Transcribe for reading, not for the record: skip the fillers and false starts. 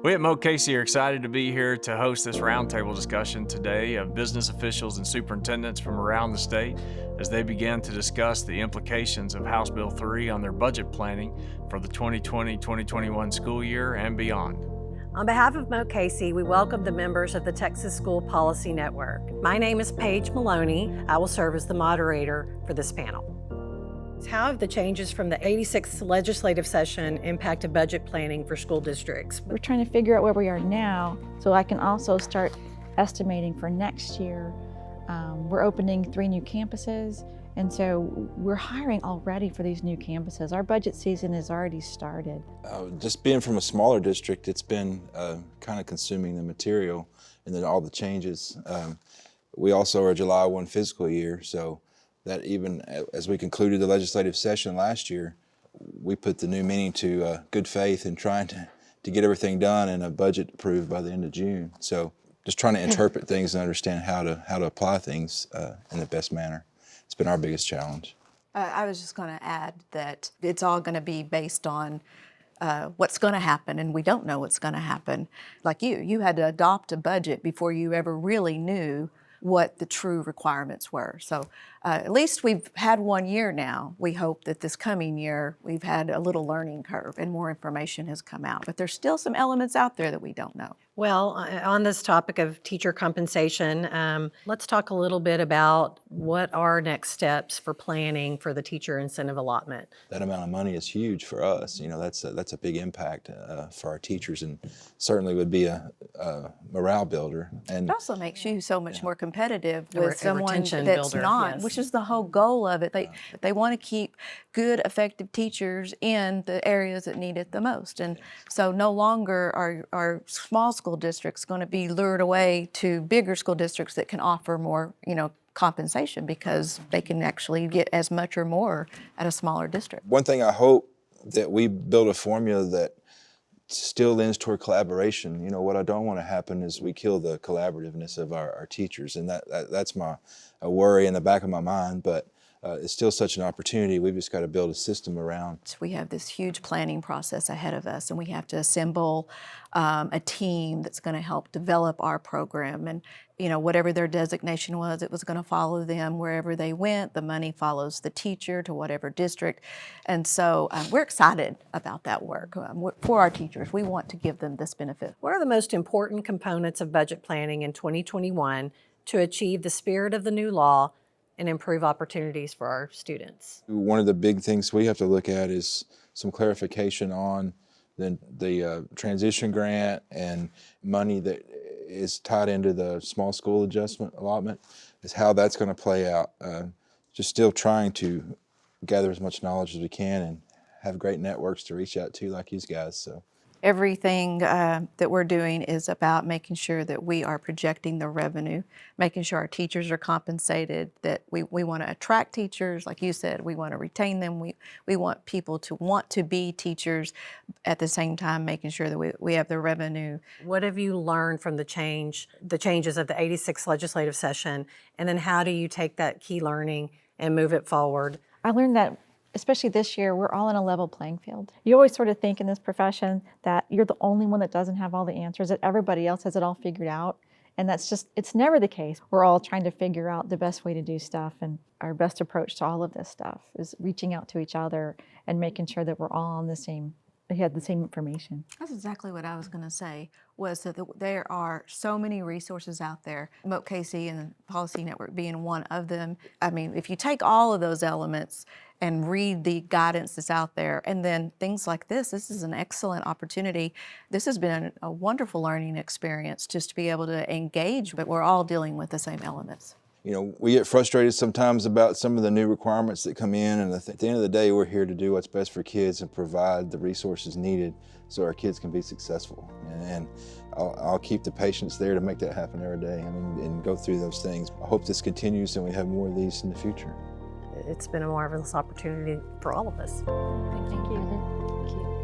We at Mo Casey are excited to be here to host this roundtable discussion today of business officials and superintendents from around the state as they begin to discuss the implications of House Bill 3 on their budget planning for the 2020-2021 school year and beyond. On behalf of Mo Casey, we welcome the members of the Texas School Policy Network. My name is Paige Maloney. I will serve as the moderator for this panel. How have the changes from the 86th legislative session impacted budget planning for school districts? We're trying to figure out where we are now so I can also start estimating for next year. We're opening 3 new campuses, and so we're hiring already for these new campuses. Our budget season has already started. Just being from a smaller district, it's been kind of consuming the material and then all the changes. We also are a July 1 fiscal year, so that even as we concluded the legislative session last year, we put the new meaning to good faith in trying to get everything done and a budget approved by the end of June. So just trying to interpret things and understand how to apply things in the best manner. It's been our biggest challenge. I was just going to add that it's all going to be based on what's going to happen, and we don't know what's going to happen. Like you had to adopt a budget before you ever really knew what the true requirements were. So at least we've had 1 year now. We hope that this coming year we've had a little learning curve and more information has come out. But there's still some elements out there that we don't know. Well, on this topic of teacher compensation, let's talk a little bit about what are next steps for planning for the teacher incentive allotment. That amount of money is huge for us. You know, that's a big impact for our teachers, and certainly would be a morale builder. And it also makes you so much more competitive A with someone retention that's builder, not, yes. which is the whole goal of it. They want to keep good, effective teachers in the areas that need it the most. And so no longer are small school districts going to be lured away to bigger school districts that can offer more, compensation, because they can actually get as much or more at a smaller district. one thing I hope that we build a formula that still leans toward collaboration. You know, what I don't want to happen is we kill the collaborativeness of our teachers, and that's a worry in the back of my mind, but it's still such an opportunity. We've just got to build a system around. We have this huge planning process ahead of us, and we have to assemble a team that's going to help develop our program. And whatever their designation was, it was going to follow them wherever they went. The money follows the teacher to whatever district. And so we're excited about that work. For our teachers, we want to give them this benefit. What are the most important components of budget planning in 2021 to achieve the spirit of the new law and improve opportunities for our students? One of the big things we have to look at is some clarification on the transition grant and money that is tied into the small school adjustment allotment, is how that's going to play out. Just still trying to gather as much knowledge as we can and have great networks to reach out to like these guys. So Everything that we're doing is about making sure that we are projecting the revenue, making sure our teachers are compensated, that we want to attract teachers, like you said, we want to retain them, we want people to want to be teachers, at the same time making sure that we have the revenue. What have you learned from the changes of the 86th legislative session, and then how do you take that key learning and move it forward? I learned that, especially this year, we're all in a level playing field. You always sort of think in this profession that you're the only one that doesn't have all the answers, that everybody else has it all figured out. And it's never the case. We're all trying to figure out the best way to do stuff, and our best approach to all of this stuff is reaching out to each other and making sure that we're all on we had the same information. That's exactly what I was going to say, was that there are so many resources out there, Mo Casey and the Policy Network being one of them. I mean, if you take all of those elements and read the guidance that's out there, and then things like this is an excellent opportunity. This has been a wonderful learning experience just to be able to engage, but we're all dealing with the same elements. You know, we get frustrated sometimes about some of the new requirements that come in, and at the end of the day, we're here to do what's best for kids and provide the resources needed so our kids can be successful. And I'll keep the patience there to make that happen every day, and go through those things. I hope this continues and we have more of these in the future. It's been a marvelous opportunity for all of us. Thank you. Thank you.